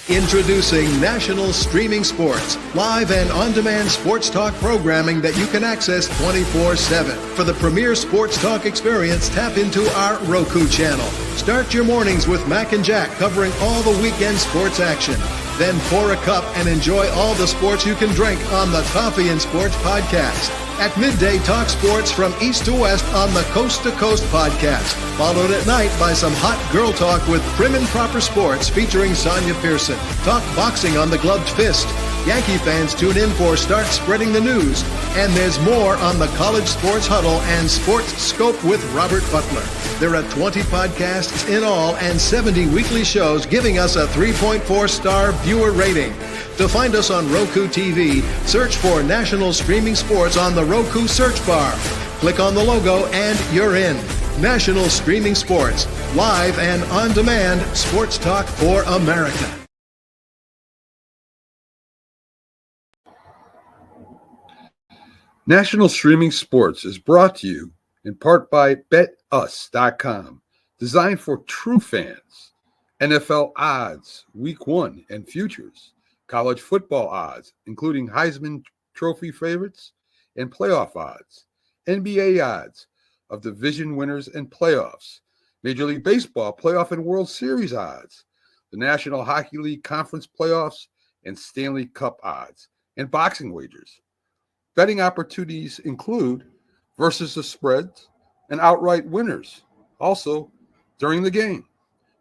Introducing National Streaming Sports, live and on-demand sports talk programming that you can access 24/7. For the premier sports talk experience, tap into our Roku channel. Start your mornings with Mac and Jack covering all the weekend sports action. Then pour a cup and enjoy all the sports you can drink on the Coffee and Sports podcast. At midday, talk sports from east to west on the Coast to Coast podcast. Followed at night by some hot girl talk with Prim and Proper Sports featuring Sonja Pearson. Talk boxing on the Gloved Fist. Yankee fans tune in for Start Spreading the News. And there's more on the College Sports Huddle and Sports Scope with Robert Butler. There are 20 podcasts in all and 70 weekly shows giving us a 3.4-star viewer rating. To find us on Roku TV, search for National Streaming Sports on the Roku search bar. Click on the logo and you're in. National Streaming Sports, live and on-demand sports talk for America. National Streaming Sports is brought to you in part by BetUs.com, designed for true fans. NFL odds, Week 1 and futures. College football odds, including Heisman Trophy favorites and playoff odds. NBA odds of division winners and playoffs. Major League Baseball playoff and World Series odds. The National Hockey League Conference playoffs and Stanley Cup odds. And boxing wagers. Betting opportunities include versus the spreads and outright winners, also during the game.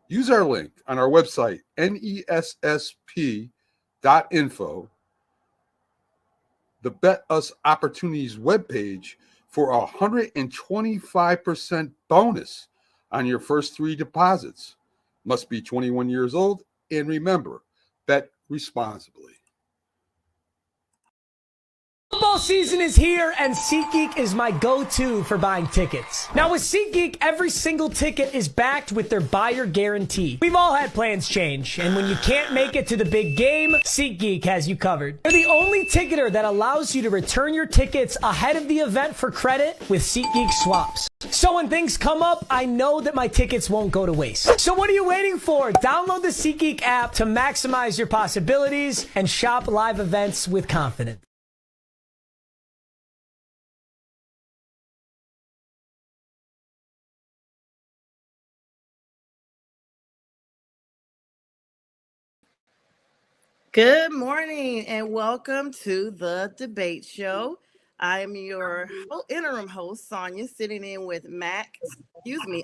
Use our link on our website, nessp.info, the Bet Us Opportunities webpage, for a 125% bonus on your first 3 deposits. Must be 21 years old, and remember, bet responsibly. Football season is here, and SeatGeek is my go-to for buying tickets. Now, with SeatGeek, every single ticket is backed with their buyer guarantee. We've all had plans change, and when you can't make it to the big game, SeatGeek has you covered. They're the only ticketer that allows you to return your tickets ahead of the event for credit with SeatGeek swaps. So when things come up, I know that my tickets won't go to waste. So what are you waiting for? Download the SeatGeek app to maximize your possibilities and shop live events with confidence. Good morning and welcome to the debate show. I'm your interim host, Sonja, sitting in with Mac,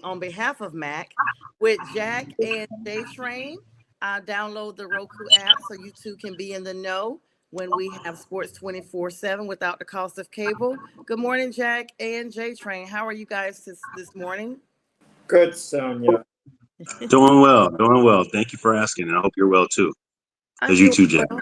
on behalf of Mac, with Jack and J-Train. Download the Roku app so you two can be in the know when we have sports 24/7 without the cost of cable. Good morning, Jack and J-Train. How are you guys this morning? Good, Sonja. Doing well. Thank you for asking, and I hope you're well too. As you too, Jack. Well.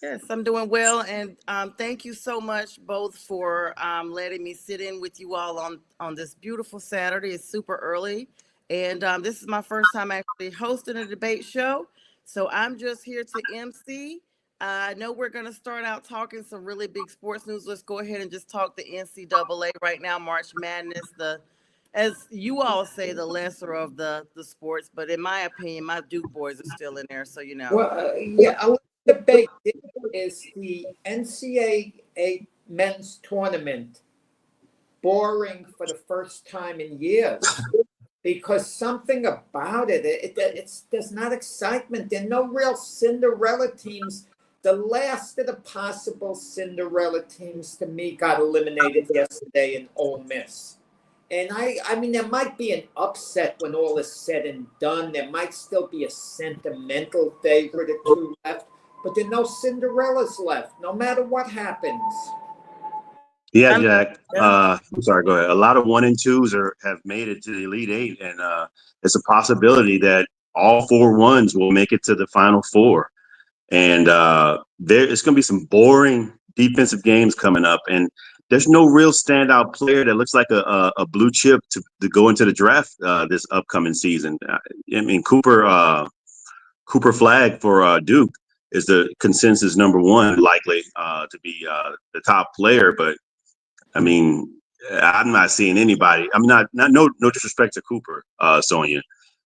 Yes, I'm doing well, and thank you so much both for letting me sit in with you all on this beautiful Saturday. It's super early, and this is my first time actually hosting a debate show, so I'm just here to MC. I know we're going to start out talking some really big sports news. Let's go ahead and just talk the NCAA right now, March Madness, as you all say, the lesser of the sports, but in my opinion, my Duke boys are still in there, so you know. Well, a debate is the NCAA men's tournament boring for the first time in years because something about there's not excitement. There are no real Cinderella teams. The last of the possible Cinderella teams to me got eliminated yesterday in Ole Miss. And I mean, there might be an upset when all is said and done. There might still be a sentimental favorite or two left, but there are no Cinderellas left, no matter what happens. Yeah, Jack. I'm sorry, go ahead. A lot of 1 and 2s have made it to the Elite Eight, and it's a possibility that all 4 1s will make it to the Final Four. And it's going to be some boring defensive games coming up, and there's no real standout player that looks like a blue chip to go into the draft this upcoming season. I mean, Cooper Flag for Duke is the consensus number 1, likely to be the top player. But I mean, I'm not seeing anybody. I'm not no disrespect to Cooper, Sonja,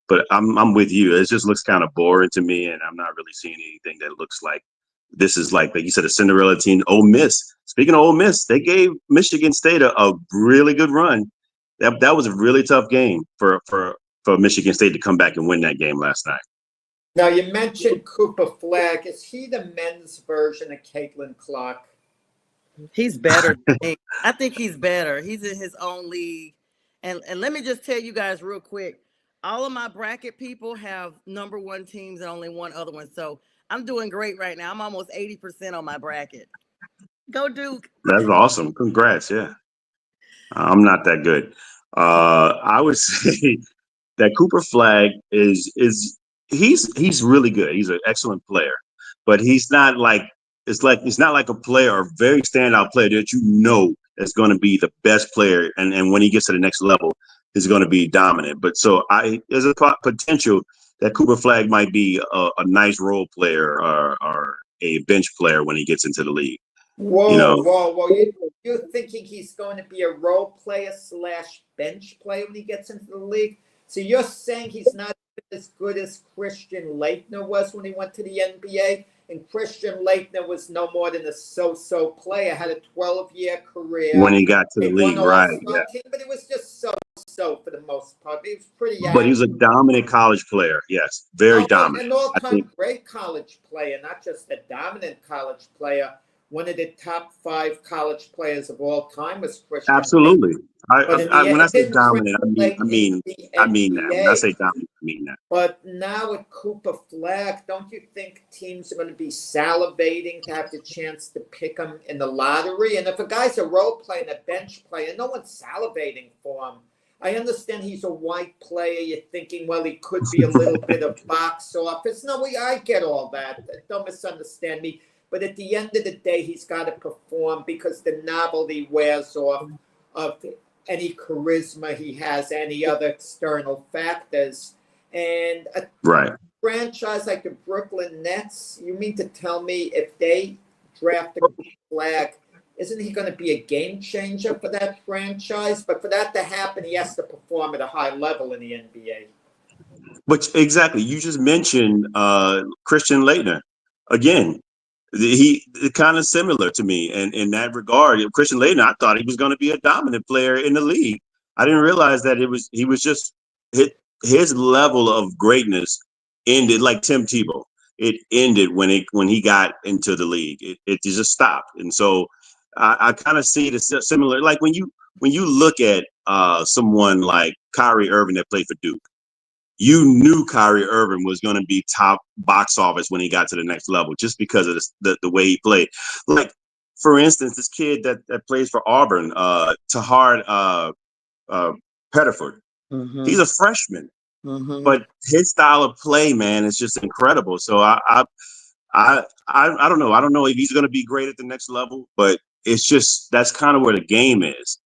But I'm with you. It just looks kind of boring to me, and I'm not really seeing anything that looks like this is like you said, a Cinderella team. Ole Miss. Speaking of Ole Miss, they gave Michigan State a really good run. That was a really tough game for Michigan State to come back and win that game last night. Now, you mentioned Cooper Flagg. Is he the men's version of Caitlin Clark? He's better than me. I think he's better. He's in his own league. And let me just tell you guys real quick, all of my bracket people have number one teams and only one other one. So I'm doing great right now. I'm almost 80% on my bracket. Go Duke. That's awesome. Congrats. Yeah. I'm not that good. I would say that Cooper Flagg is he's really good. He's an excellent player, but he's not like he's not like a player, a very standout player that you know is going to be the best player, and when he gets to the next level, is going to be dominant. But so there's a potential that Cooper Flagg might be a nice role player or a bench player when he gets into the league. Whoa. You're thinking he's going to be a role player / bench player when he gets into the league? So you're saying he's not as good as Christian Laettner was when he went to the NBA? And Christian Laettner was no more than a so-so player, had a 12-year career. When he got to the league, right. Yeah. Team, but it was just so for the most part. He was pretty young. But he was a dominant college player, yes. Very dominant. An all-time great college player, not just a dominant college player. One of the top 5 college players of all time was Christian. Absolutely. When I say dominant, I mean that. When I say dominant, I mean that. But now with Cooper Flagg, don't you think teams are going to be salivating to have the chance to pick him in the lottery? And if a guy's a role player and a bench player, no one's salivating for him. I understand he's a white player. You're thinking, well, he could be a little bit of box office. No, I get all that. Don't misunderstand me. But at the end of the day, he's got to perform because the novelty wears off of any charisma he has, any other external factors. And a franchise like the Brooklyn Nets, you mean to tell me if they draft a Flagg, isn't he going to be a game changer for that franchise? But for that to happen, he has to perform at a high level in the NBA. But exactly, you just mentioned Christian Laettner. Again, he kind of similar to me, and in that regard, Christian Laettner, I thought he was going to be a dominant player in the league. I didn't realize that he was just his level of greatness ended like Tim Tebow. It ended when he got into the league. It just stopped, and so I kind of see it as similar. Like when you look at someone like Kyrie Irving that played for Duke. You knew Kyrie Irving was going to be top box office when he got to the next level just because of the way he played. Like, for instance, this kid that plays for Auburn, Tahard Pettiford, he's a freshman, but his style of play, man, is just incredible. So I don't know. I don't know if he's going to be great at the next level, but it's just that's kind of where the game is.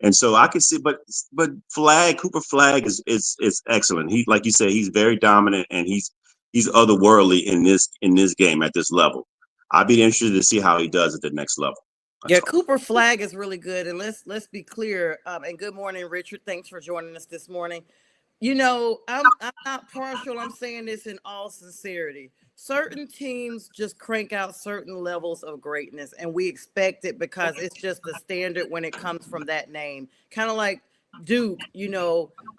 And so I can see, but Cooper Flagg is excellent. He, like you said, he's very dominant and he's otherworldly in this game at this level. I'd be interested to see how he does at the next level. Yeah, Cooper Flagg is really good. And let's be clear. And good morning, Richard. Thanks for joining us this morning. You know, I'm not partial. I'm saying this in all sincerity. Certain teams just crank out certain levels of greatness, and we expect it because it's just the standard when it comes from that name. Kind of like Duke,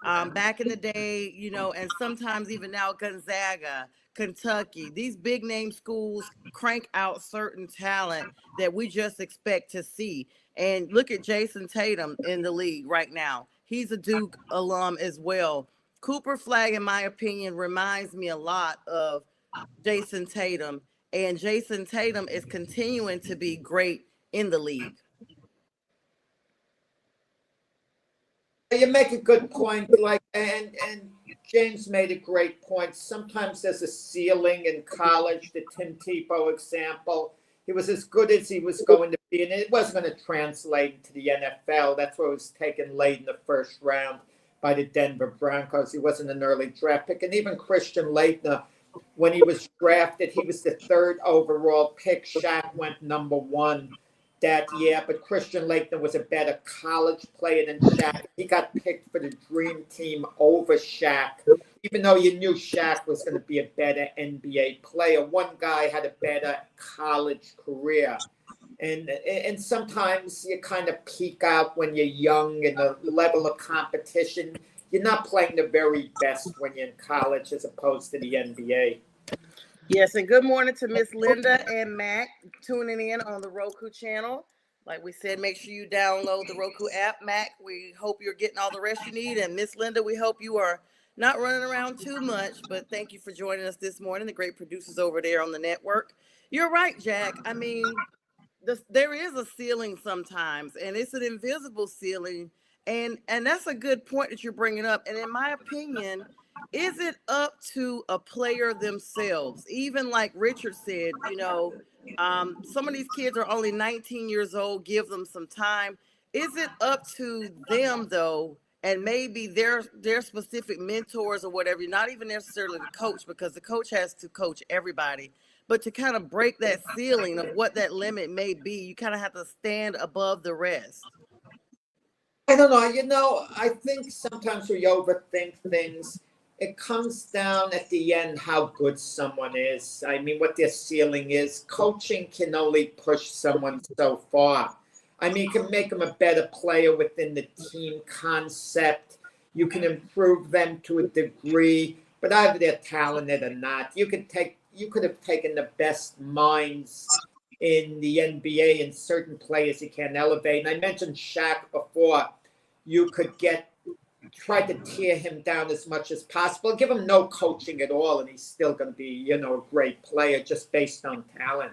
back in the day, and sometimes even now Gonzaga, Kentucky. These big name schools crank out certain talent that we just expect to see. And look at Jason Tatum in the league right now. He's a Duke alum as well. Cooper Flagg, in my opinion, reminds me a lot of Jason Tatum, and Jason Tatum is continuing to be great in the league. You make a good point, and James made a great point. Sometimes there's a ceiling in college, the Tim Tebow example. He was as good as he was going to be, and it wasn't going to translate into the NFL. That's why he was taken late in the first round by the Denver Broncos. He wasn't an early draft pick. And even Christian Laettner, when he was drafted, he was the 3rd overall pick. Shaq went number 1. that year, but Christian Laettner was a better college player than Shaq. He got picked for the dream team over Shaq, even though you knew Shaq was going to be a better NBA player. One guy had a better college career. And sometimes you kind of peak out when you're young and the level of competition. You're not playing the very best when you're in college as opposed to the NBA. Yes, and good morning to Miss Linda and Mac tuning in on the Roku channel. Like we said, make sure you download the Roku app. Mac, we hope you're getting all the rest you need. And Miss Linda, we hope you are not running around too much. But thank you for joining us this morning, the great producers over there on the network. You're right, Jack. I mean, there is a ceiling sometimes, and it's an invisible ceiling. And that's a good point that you're bringing up. And in my opinion, is it up to a player themselves? Even like Richard said, some of these kids are only 19 years old. Give them some time. Is it up to them though, and maybe their specific mentors or whatever? Not even necessarily the coach, because the coach has to coach everybody. But to kind of break that ceiling of what that limit may be, you kind of have to stand above the rest. I don't know. I think sometimes we overthink things. It comes down at the end how good someone is. I mean, what their ceiling is. Coaching can only push someone so far. I mean, you can make them a better player within the team concept. You can improve them to a degree, but either they're talented or not. You could have taken the best minds in the NBA and certain players you can elevate. And I mentioned Shaq before. You could try to tear him down as much as possible, give him no coaching at all, and he's still going to be, a great player just based on talent.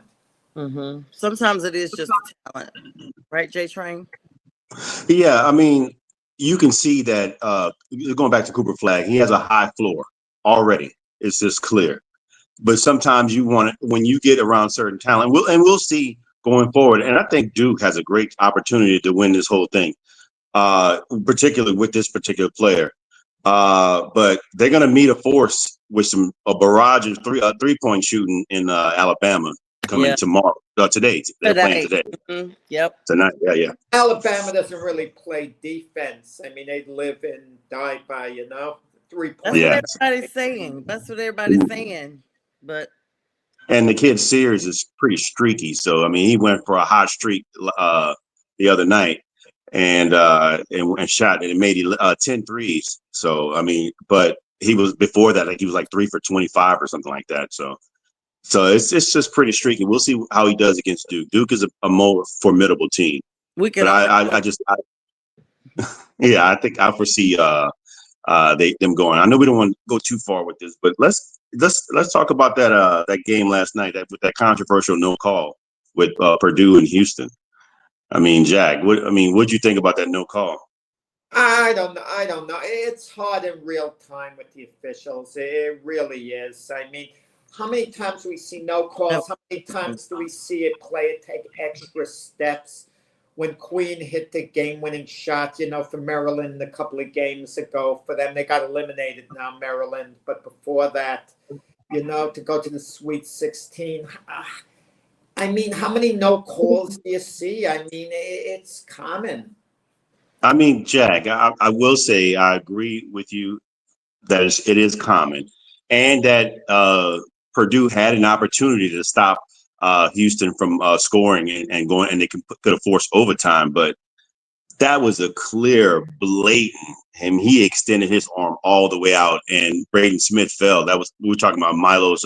Mm-hmm. Sometimes it is just talent, right, J Train? Yeah, I mean, you can see that going back to Cooper Flag, he has a high floor already. It's just clear. But sometimes you want it when you get around certain talent. We'll see going forward. And I think Duke has a great opportunity to win this whole thing, particularly with this particular player. But they're going to meet a force with a barrage of 3-point shooting in Alabama coming tomorrow. Today, they're playing today. Mm-hmm. Yep. Tonight, yeah. Alabama doesn't really play defense. I mean, they live and die by 3 points. That's what everybody's saying. That's what everybody's saying. But and the kid Sears is pretty streaky. So I mean, he went for a hot streak the other night and shot and it made 10 threes. So I mean, but he was before that he was like 3 for 25 or something like that. So it's just pretty streaky. We'll see how he does against Duke. Duke is a more formidable team. I think I foresee them going. I know we don't want to go too far with this, but let's talk about that game last night with that controversial no call with Purdue and Houston. I mean, Jack, what'd you think about that no call? I don't know. It's hard in real time with the officials. It really is. I mean, how many times do we see no calls? How many times do we see a player take extra steps? When Queen hit the game-winning shot, for Maryland a couple of games ago, for them, they got eliminated now, Maryland. But before that, to go to the Sweet 16, I mean, how many no calls do you see? I mean, it's common. I mean, Jack, I will say I agree with you that it is common, and that Purdue had an opportunity to stop Houston from scoring and going, and they could have forced overtime, but that was a clear, blatant. And he extended his arm all the way out, and Braden Smith fell. We were talking about Milo's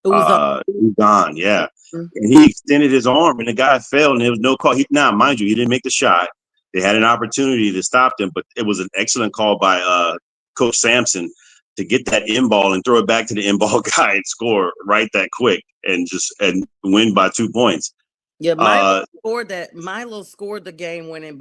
Uzan, yeah. Mm-hmm. And he extended his arm, and the guy fell, and there was no call. Now, mind you, he didn't make the shot. They had an opportunity to stop them, but it was an excellent call by Coach Sampson to get that in ball and throw it back to the in ball guy and score right that quick and win by 2 points. Yeah, Milo scored that. Milo scored the game-winning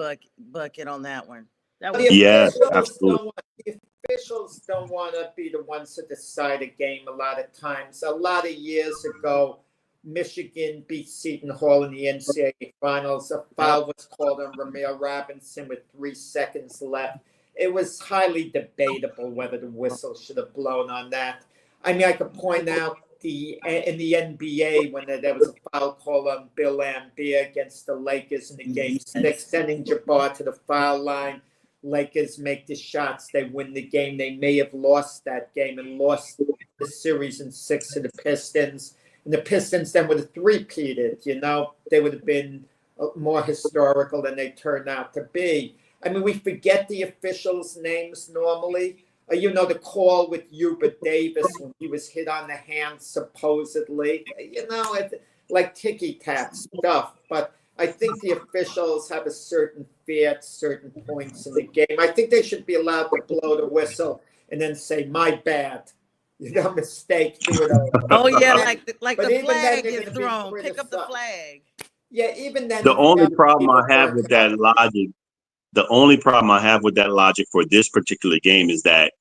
bucket on that one. Absolutely. The officials don't want to be the ones to decide a game a lot of times. A lot of years ago, Michigan beat Seton Hall in the NCAA finals. A foul was called on Ramir Robinson with 3 seconds left. It was highly debatable whether the whistle should have blown on that. I mean, I could point out in the NBA when there was a foul call on Bill Laimbeer against the Lakers in the game 6, sending Jabbar to the foul line. Lakers make the shots, they win the game. They may have lost that game and lost the series in 6 to the Pistons. And the Pistons then would have three-peated, they would have been more historical than they turned out to be. I mean, we forget the officials' names normally. The call with Hubert Davis when he was hit on the hand, supposedly. Like ticky-tack stuff. But I think the officials have a certain fear at certain points in the game. I think they should be allowed to blow the whistle and then say, my bad. Mistake. Do it over. Oh, yeah, like the even flag then, is thrown. Pick up the flag. Yeah, even then. The only problem I have with that logic, for this particular game is that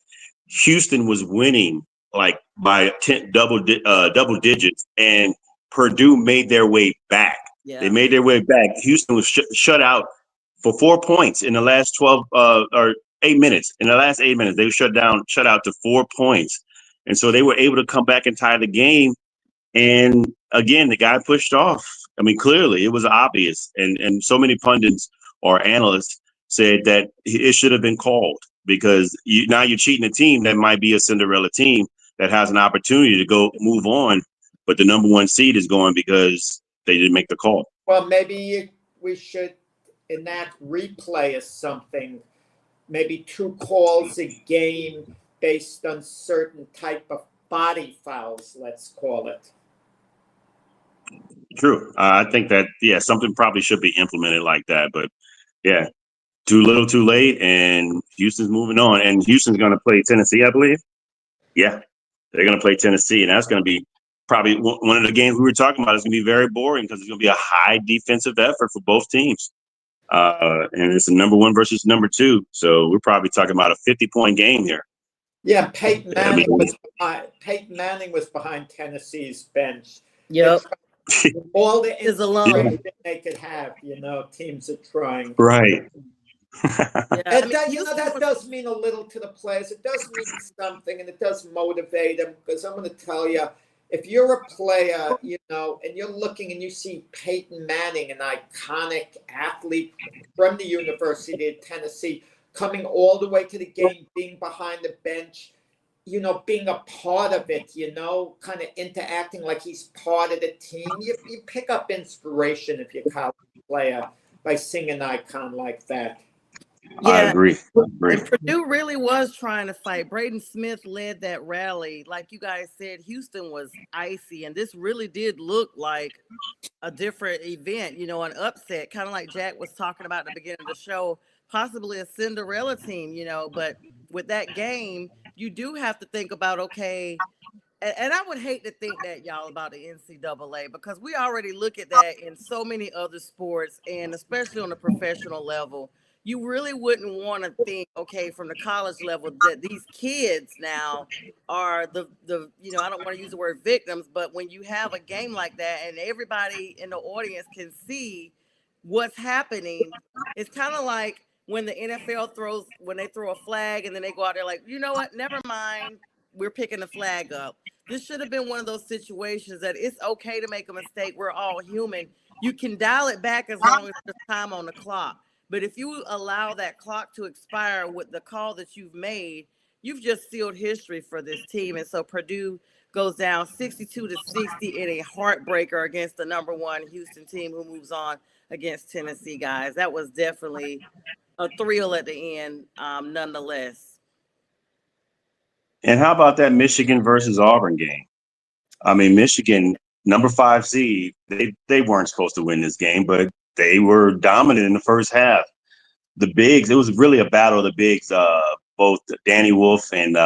Houston was winning like by double digits, and Purdue made their way back. Yeah. They made their way back. Houston was shut out for 4 points in the last 12 or 8 minutes. In the last 8 minutes, they were shut out to 4 points, and so they were able to come back and tie the game. And again, the guy pushed off. I mean, clearly it was obvious, and so many pundits or analysts said that it should have been called, because now you're cheating a team that might be a Cinderella team that has an opportunity to go move on, but the number 1 seed is going because they didn't make the call. Well, maybe we should enact replay or something. Maybe 2 calls a game based on certain type of body fouls, let's call it. True. I think that, something probably should be implemented like that. But, too little, too late, and Houston's moving on. And Houston's going to play Tennessee, I believe. Yeah, they're going to play Tennessee, and that's going to be probably one of the games we were talking about. Is going to be very boring because it's going to be a high defensive effort for both teams. And it's a number 1 versus number 2. So we're probably talking about a 50-point game here. Yeah, Peyton Manning was behind Tennessee's bench. Yep. All the alone they could have, teams are trying. Right. That does mean a little to the players. It does mean something, and it does motivate them. Because I'm going to tell you, if you're a player, and you're looking and you see Peyton Manning, an iconic athlete from the University of Tennessee, coming all the way to the game, being behind the bench, being a part of it, kind of interacting like he's part of the team. You pick up inspiration if you're a college player by seeing an icon like that. Yeah, I agree. And Purdue really was trying to fight. Braden Smith led that rally. Like you guys said, Houston was icy, and this really did look like a different event, an upset, kind of like Jack was talking about at the beginning of the show, possibly a Cinderella team, but with that game, you do have to think about, okay, and I would hate to think that, y'all, about the NCAA, because we already look at that in so many other sports, and especially on the professional level. You really wouldn't want to think, okay, from the college level, that these kids now are the I don't want to use the word victims, but when you have a game like that and everybody in the audience can see what's happening, it's kind of like when the NFL when they throw a flag and then they go out there like, you know what, never mind, we're picking the flag up. This should have been one of those situations that it's okay to make a mistake. We're all human. You can dial it back as long as there's time on the clock. But if you allow that clock to expire with the call that you've made, you've just sealed history for this team. And so Purdue goes down 62-60 in a heartbreaker against the number 1 Houston team, who moves on against Tennessee, guys. That was definitely a thrill at the end, nonetheless. And how about that Michigan versus Auburn game? I mean, Michigan, number 5 seed, they weren't supposed to win this game, but they were dominant in the first half. The bigs, it was really a battle of the bigs. Both Danny Wolf and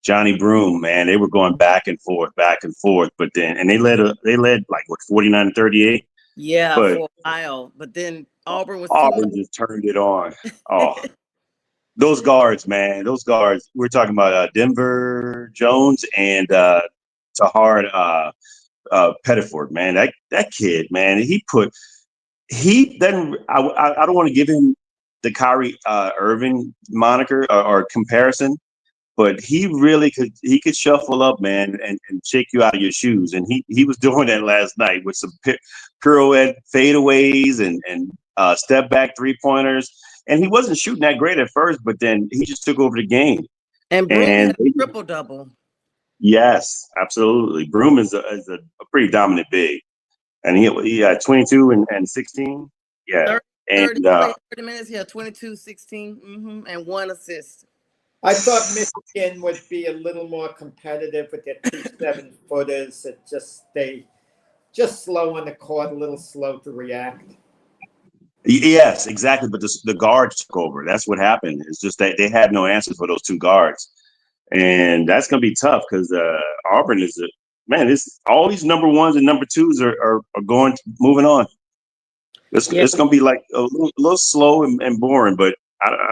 Johnny Broom, man, they were going back and forth. But then, and they led like what, 49-38. Yeah, for a while. But then Auburn just turned it on. Oh, those guards, man, We're talking about Denver Jones and Tahar Pettiford, man. That kid, man, he doesn't. I don't want to give him the Kyrie Irving moniker or comparison, but he really could shuffle up, man, and shake you out of your shoes. And he was doing that last night with some pirouette fadeaways and step back 3-pointers. And he wasn't shooting that great at first, but then he just took over the game. And Broom had a triple-double. Yes, absolutely. Broom is a pretty dominant big. And he had 22 and 16. Yeah. 30 minutes, 22, 16, and 1 assist. I thought Michigan would be a little more competitive with their 2 7-footers. They just slow on the court, a little slow to react. Yes, exactly. But the guards took over. That's what happened. It's just that they had no answers for those 2 guards. And that's going to be tough because Auburn is it's all these number 1s and number 2s are moving on. It's going to be like a little slow and boring, but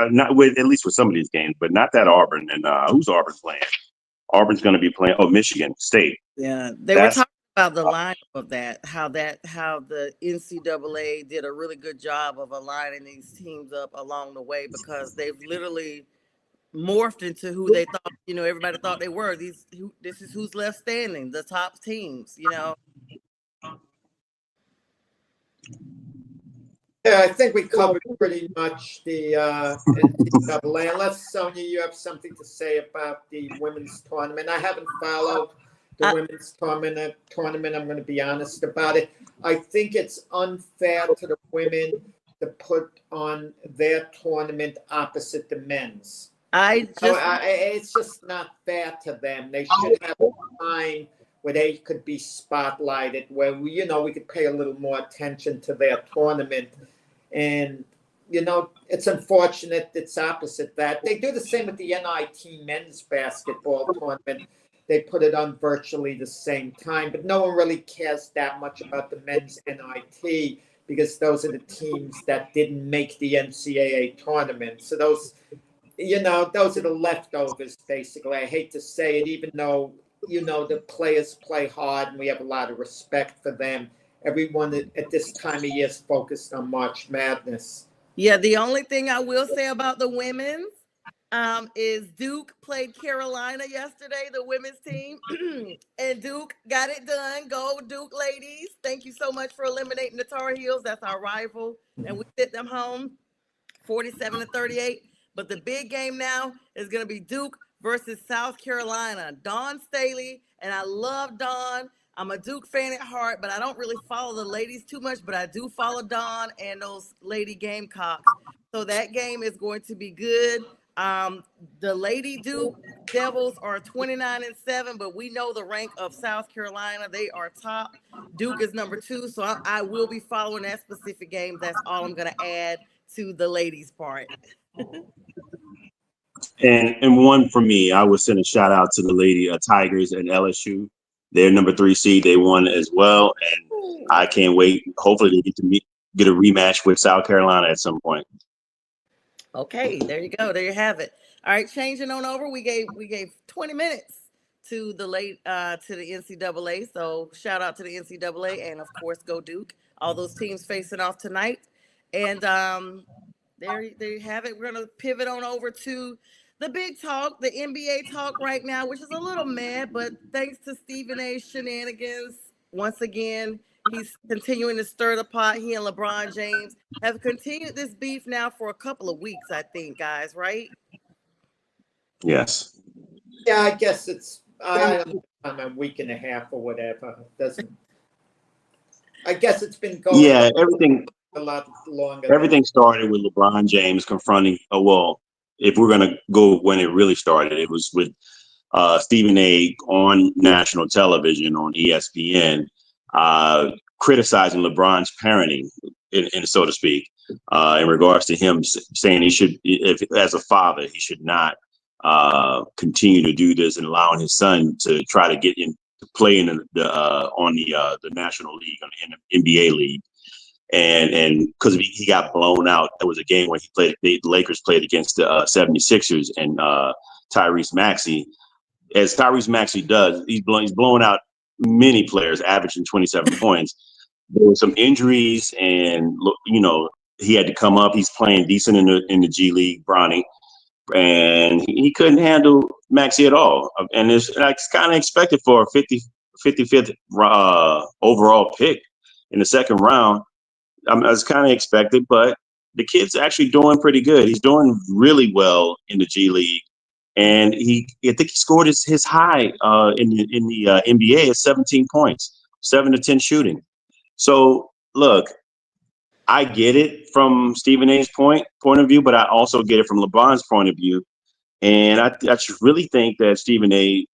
not with, at least with some of these games, but not that Auburn. And who's Auburn playing? Auburn's going to be playing Michigan State. Yeah, they were talking about the lineup of that, how the NCAA did a really good job of aligning these teams up along the way, because they've literally morphed into who they thought, everybody thought they were. This is who's left standing, the top teams, Yeah, I think we covered pretty much the NCAA. Unless, Sonja, you have something to say about the women's tournament. I haven't followed the women's tournament. I'm going to be honest about it. I think it's unfair to the women to put on their tournament opposite the men's. It's just not fair to them. They should have a time where they could be spotlighted, where we could pay a little more attention to their tournament. And, it's unfortunate it's opposite that. They do the same with the NIT men's basketball tournament. They put it on virtually the same time, but no one really cares that much about the men's NIT because those are the teams that didn't make the NCAA tournament. So those are the leftovers, basically. I hate to say it, even though, the players play hard and we have a lot of respect for them. Everyone at this time of year is focused on March Madness. Yeah, the only thing I will say about the women's is Duke played Carolina yesterday, the women's team, and Duke got it done. Go Duke ladies. Thank you so much for eliminating the Tar Heels. That's our rival. And we sent them home 47-38. But the big game now is going to be Duke versus South Carolina. Dawn Staley, and I love Dawn. I'm a Duke fan at heart, but I don't really follow the ladies too much, but I do follow Dawn and those Lady Gamecocks. So that game is going to be good. The Lady Duke Devils are 29-7, but we know the rank of South Carolina. They are top. Duke is number 2, so I will be following that specific game. That's all I'm going to add to the ladies' part. And one for me, I would send a shout out to the Lady Tigers and LSU. They're number 3 seed. They won as well, and I can't wait. Hopefully, they get a rematch with South Carolina at some point. Okay, there you go. There you have it. All right, changing on over. We gave 20 minutes to the NCAA. So shout out to the NCAA, and of course, go Duke. All those teams facing off tonight, and there you have it. We're gonna pivot on over to the big talk, the NBA talk right now, which is a little mad, but thanks to Stephen A's shenanigans, once again, he's continuing to stir the pot. He and LeBron James have continued this beef now for a couple of weeks, I think, guys, right? Yes. Yeah, I guess it's a week and a half or whatever. I guess it's been going. Yeah, everything a lot longer. Everything started with LeBron James confronting. If we're gonna go when it really started, it was with Stephen A. on national television on ESPN, criticizing LeBron's parenting, in so to speak, in regards to him saying he should, as a father, he should not continue to do this and allowing his son to try to get in to play in the National League, on the NBA league. And because he got blown out, there was a game where the Lakers played against the 76ers, and Tyrese Maxey, as Tyrese Maxey does, he's blowing out many players, averaging 27 points. There were some injuries, and he had to come up. He's playing decent in the G League, Bronny, and he couldn't handle Maxey at all. And it's like kind of expected for a 55th overall pick in the second round. It's kind of expected, but the kid's actually doing pretty good. He's doing really well in the G League, and I think he scored his high in the NBA at 17 points, 7 to 10 shooting. So look, I get it from Stephen A's point of view, but I also get it from LeBron's point of view. And I just really think that Stephen A,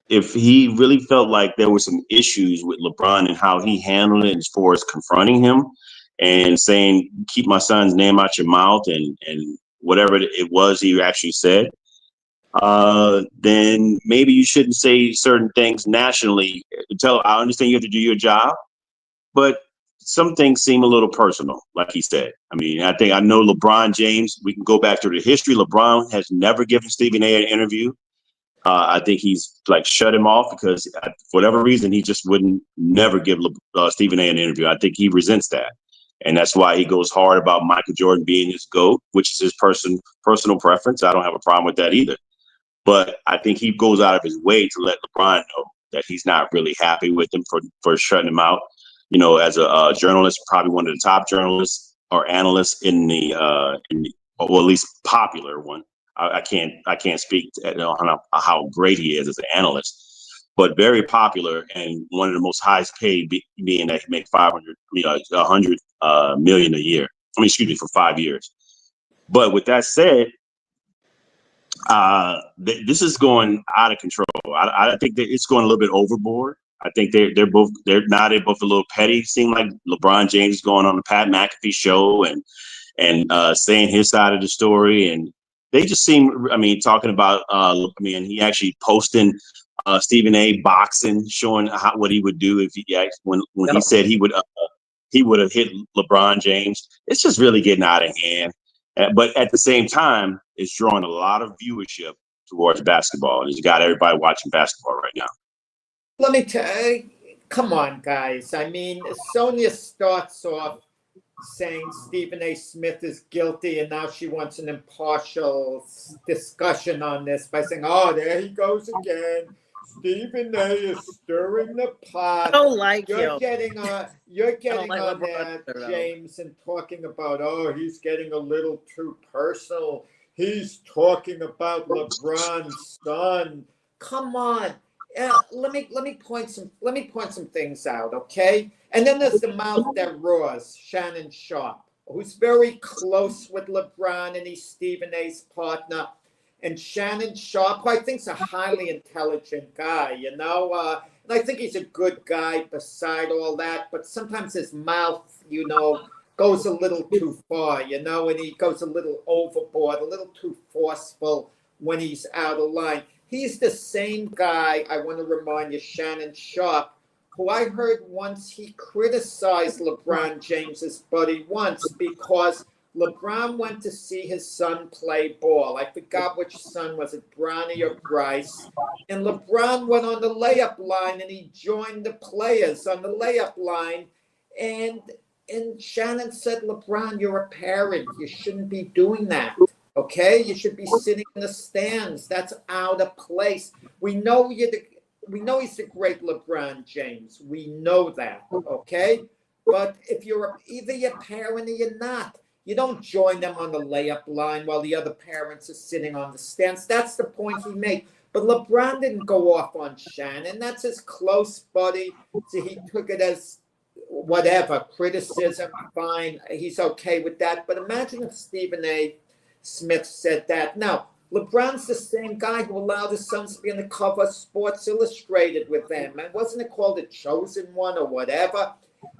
if he really felt like there were some issues with LeBron and how he handled it as far as confronting him and saying, keep my son's name out your mouth and whatever it was he actually said, then maybe you shouldn't say certain things nationally. I understand you have to do your job, but some things seem a little personal, like he said. I mean, I know LeBron James, we can go back to the history. LeBron has never given Stephen A an interview. I think he's like shut him off because for whatever reason, he just wouldn't never give Stephen A an interview. I think he resents that. And that's why he goes hard about Michael Jordan being his GOAT, which is his personal preference. I don't have a problem with that either. But I think he goes out of his way to let LeBron know that he's not really happy with him for shutting him out. You know, as a journalist, probably one of the top journalists or analysts in the or at least popular one. I can't speak on how great he is as an analyst, but very popular and one of the most highest paid, being that he makes $100 million a year. I mean, excuse me, for 5 years. But with that said, this is going out of control. I think that it's going a little bit overboard. I think they're both a little petty. Seem like LeBron James is going on the Pat McAfee show and saying his side of the story, and they just seem. I mean, talking about. He actually posting Stephen A. boxing, showing what he would do if he said he would have hit LeBron James. It's just really getting out of hand. But at the same time, it's drawing a lot of viewership towards basketball, and it's got everybody watching basketball right now. Let me tell you, come on, guys. I mean, Sonja starts off saying Stephen A. Smith is guilty, and now she wants an impartial discussion on this by saying, oh, there he goes again. Stephen A. is stirring the pot. I don't like you're him. getting on there, James, and talking about, oh, he's getting a little too personal. He's talking about LeBron's son. Come on. Let me point some things out, okay? And then there's the mouth that roars, Shannon Sharp, who's very close with LeBron, and he's Stephen A's partner. And Shannon Sharp, who I think is a highly intelligent guy, and I think he's a good guy beside all that, but sometimes his mouth, goes a little too far, and he goes a little overboard, a little too forceful when he's out of line. He's the same guy, I want to remind you, Shannon Sharp, who I heard once he criticized LeBron James's buddy once because LeBron went to see his son play ball. I forgot which son, was it Bronny or Bryce? And LeBron went on the layup line and he joined the players on the layup line. And Shannon said, LeBron, you're a parent. You shouldn't be doing that. Okay, you should be sitting in the stands. That's out of place. We know he's the great LeBron James. We know that. Okay, but if you're either your parent or you're not, you don't join them on the layup line while the other parents are sitting on the stands. That's the point he made. But LeBron didn't go off on Shannon. That's his close buddy. So he took it as whatever criticism. Fine, he's okay with that. But imagine if Stephen A. Smith said that. Now, LeBron's the same guy who allowed his sons to be on the cover of Sports Illustrated with them. And wasn't it called The Chosen One or whatever?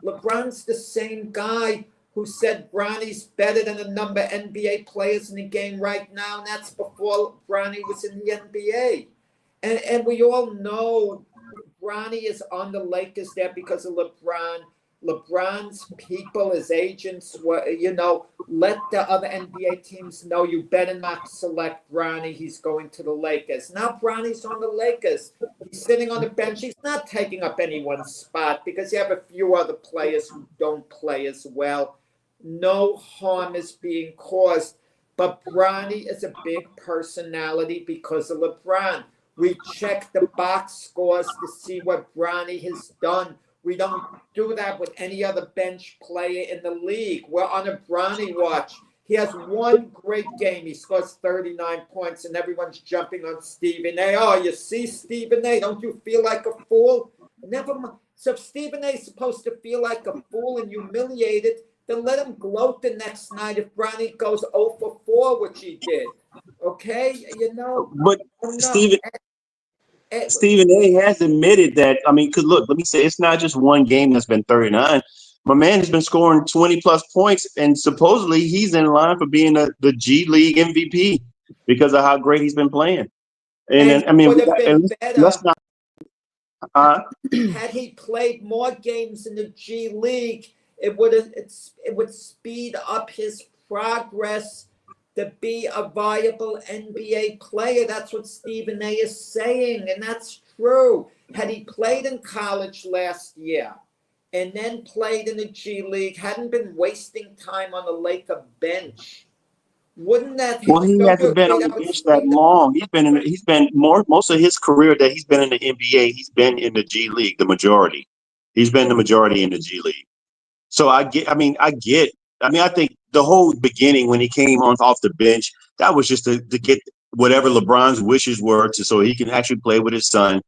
LeBron's the same guy who said Bronny's better than a number of NBA players in the game right now. And that's before Bronny was in the NBA. And we all know Bronny is on the Lakers there because of LeBron. LeBron's people, his agents, let the other NBA teams know you better not select Bronny. He's going to the Lakers. Now Bronny's on the Lakers. He's sitting on the bench. He's not taking up anyone's spot because you have a few other players who don't play as well. No harm is being caused. But Bronny is a big personality because of LeBron. We check the box scores to see what Bronny has done. We don't do that with any other bench player in the league. We're on a Bronny watch. He has one great game. He scores 39 points, and everyone's jumping on Stephen A. Oh, you see, Stephen A., don't you feel like a fool? Never mind. So if Stephen A. is supposed to feel like a fool and humiliated, then let him gloat the next night if Bronny goes 0 for 4, which he did. Okay? But Stephen A. has admitted that. I mean, because look, let me say, it's not just one game that's been 39. My man has been scoring 20 plus points, and supposedly he's in line for being the G League MVP because of how great he's been playing. And I mean, would have been better. Let's not. Had he played more games in the G League, it would speed up his progress to be a viable NBA player. That's what Stephen A. is saying, and that's true. Had he played in college last year and then played in the G League, hadn't been wasting time on the Laker bench, wouldn't that? Well, he hasn't been on the bench that long. He's been most of his career that he's been in the NBA. He's been in the G League, the majority. He's been the majority in the G League. So I think the whole beginning when he came off the bench, that was just to get whatever LeBron's wishes were so he can actually play with his son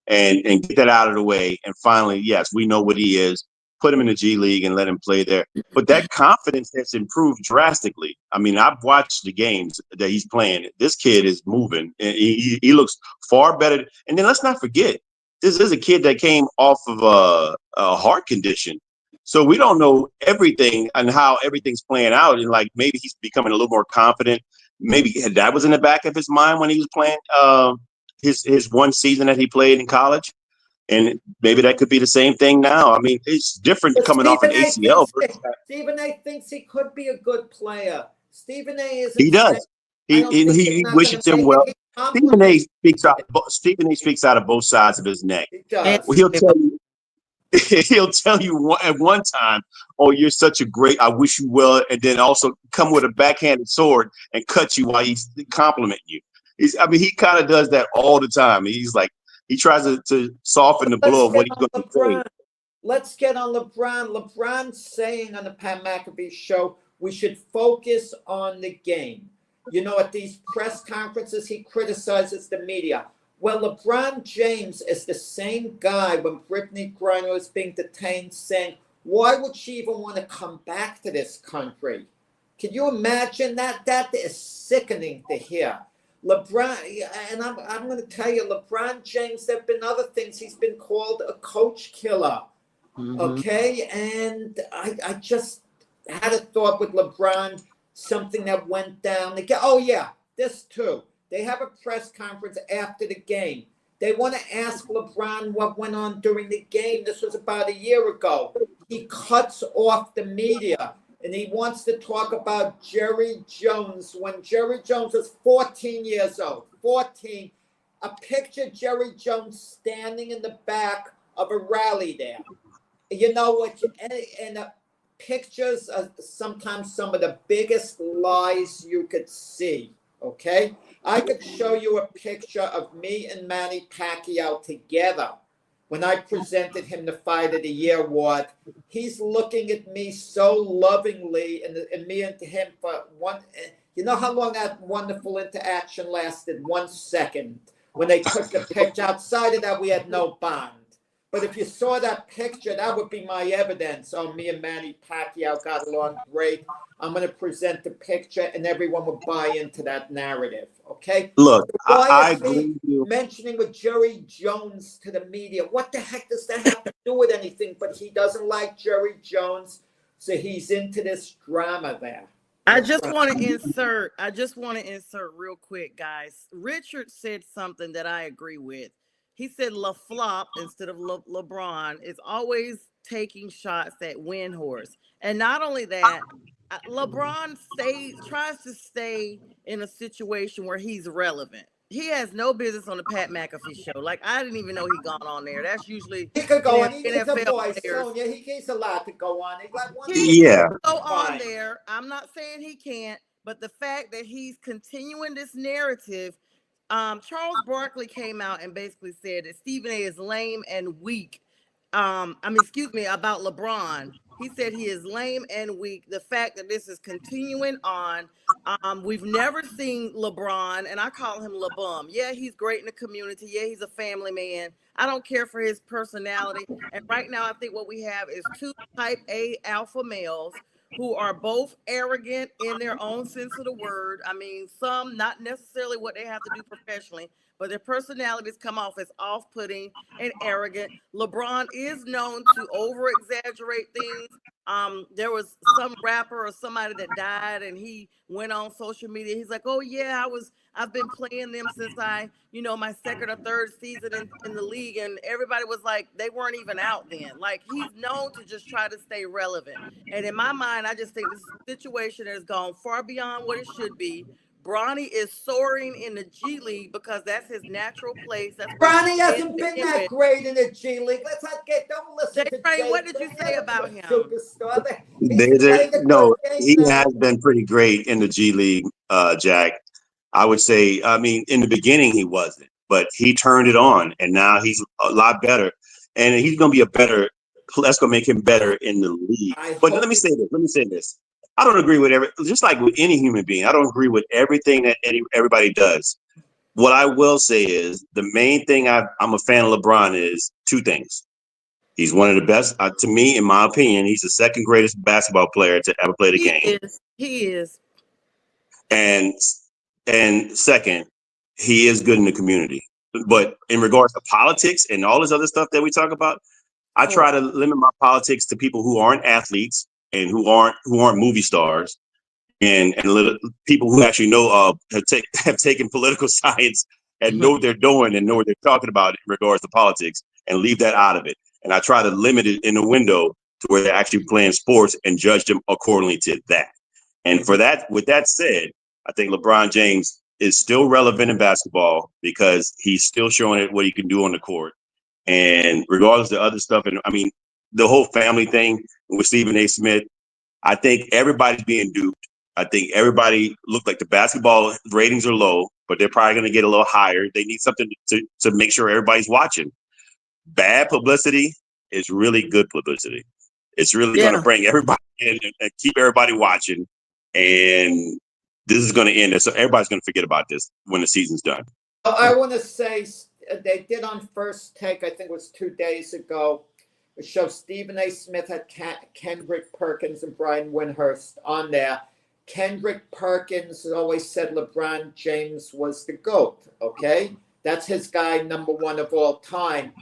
and get that out of the way. And finally, yes, we know what he is. Put him in the G League and let him play there. But that confidence has improved drastically. I mean, I've watched the games that he's playing. This kid is moving. And he looks far better. And then let's not forget, this is a kid that came off of a heart condition. So we don't know everything and how everything's playing out. And like maybe he's becoming a little more confident. Maybe that was in the back of his mind when he was playing his one season that he played in college. And maybe that could be the same thing now. I mean, it's different coming off an ACL. Stephen A. thinks he could be a good player. Stephen A. is. He does. He wishes him well. Stephen A. speaks out of both sides of his neck. He does. Well, he'll tell you at one time, "Oh, you're such a great. I wish you well," and then also come with a backhanded sword and cut you while he's complimenting you. He kind of does that all the time. He's like. He tries to soften the blow of what he's going to say. Let's get on LeBron. LeBron's saying on the Pat McAfee show, we should focus on the game. At these press conferences, he criticizes the media. Well, LeBron James is the same guy when Brittany Griner was being detained saying, why would she even want to come back to this country? Can you imagine that? That is sickening to hear. LeBron, and I'm going to tell you, LeBron James, there have been other things. He's been called a coach killer, okay? And I just had a thought with LeBron, something that went down. Oh, yeah, this too. They have a press conference after the game. They want to ask LeBron what went on during the game. This was about a year ago. He cuts off the media. And he wants to talk about Jerry Jones when Jerry Jones was 14 years old. 14. A picture of Jerry Jones standing in the back of a rally there. And pictures are sometimes some of the biggest lies you could see. Okay? I could show you a picture of me and Manny Pacquiao together. When I presented him the Fight of the Year award, he's looking at me so lovingly and me and him for one. You know how long that wonderful interaction lasted? 1 second. When they took the picture. Outside of that, we had no bond. But if you saw that picture, that would be my evidence. Oh, me and Manny Pacquiao got along great. I'm going to present the picture, and everyone will buy into that narrative. Okay? Look, I agree with you. Mentioning with Jerry Jones to the media, what the heck does that have to do with anything? But he doesn't like Jerry Jones, so he's into this drama there. I just want to insert real quick, guys. Richard said something that I agree with. He said LaFlop instead of LeBron is always taking shots at Windhorse. And not only that, LeBron tries to stay in a situation where he's relevant. He has no business on the Pat McAfee show. Like, I didn't even know he'd gone on there. That's usually he could go on. He's a boy, Sonja. He's allowed to go on. He go on there. I'm not saying he can't, But the fact that he's continuing this narrative, Charles Barkley came out and basically said that Stephen A is lame and weak. Excuse me, about LeBron. He said he is lame and weak. The fact that this is continuing on, we've never seen LeBron, and I call him LeBum. Yeah, he's great in the community. Yeah, he's a family man. I don't care for his personality. And right now, I think what we have is two type A alpha males who are both arrogant in their own sense of the word. I mean, some not necessarily what they have to do professionally, but their personalities come off as off-putting and arrogant. LeBron is known to over-exaggerate things. There was some rapper or somebody that died, and he went on social media. He's like, "Oh yeah, I've been playing them since my second or third season in the league," and everybody was like, they weren't even out then. Like, he's known to just try to stay relevant. And in my mind, I just think this situation has gone far beyond what it should be. Bronny is soaring in the G League because that's his natural place. That's where Bronny he hasn't been that great in the G League. Don't listen to Jay. What did you say about him? Superstar. He has been pretty great in the G League, Jack. I would say, in the beginning he wasn't, but he turned it on, and now he's a lot better, and he's going to be a better. That's going to make him better in the league. But let me say this. I don't agree with just like with any human being, I don't agree with everything that everybody does. What I will say is the main thing I'm a fan of LeBron is two things. He's one of the best, to me, in my opinion. He's the second greatest basketball player to ever play the game. He is. And second, he is good in the community. But in regards to politics and all this other stuff that we talk about, I try to limit my politics to people who aren't athletes and who aren't movie stars, and little people who actually know have taken political science and know what they're doing and know what they're talking about in regards to politics, and leave that out of it. And I try to limit it in a window to where they're actually playing sports and judge them accordingly to that. And for that, with that said, I think LeBron James is still relevant in basketball because he's still showing it what he can do on the court. And regardless of the other stuff, and the whole family thing with Stephen A. Smith, I think everybody's being duped. I think everybody looked like the basketball ratings are low, but they're probably going to get a little higher. They need something to make sure everybody's watching. Bad publicity is really good publicity. It's really going to bring everybody in and keep everybody watching. And this is going to end. So everybody's going to forget about this when the season's done. I want to say they did on First Take, I think it was 2 days ago, it shows Stephen A. Smith had Kendrick Perkins and Brian Windhorst on there. Kendrick Perkins always said LeBron James was the GOAT, okay? That's his guy, number one of all time.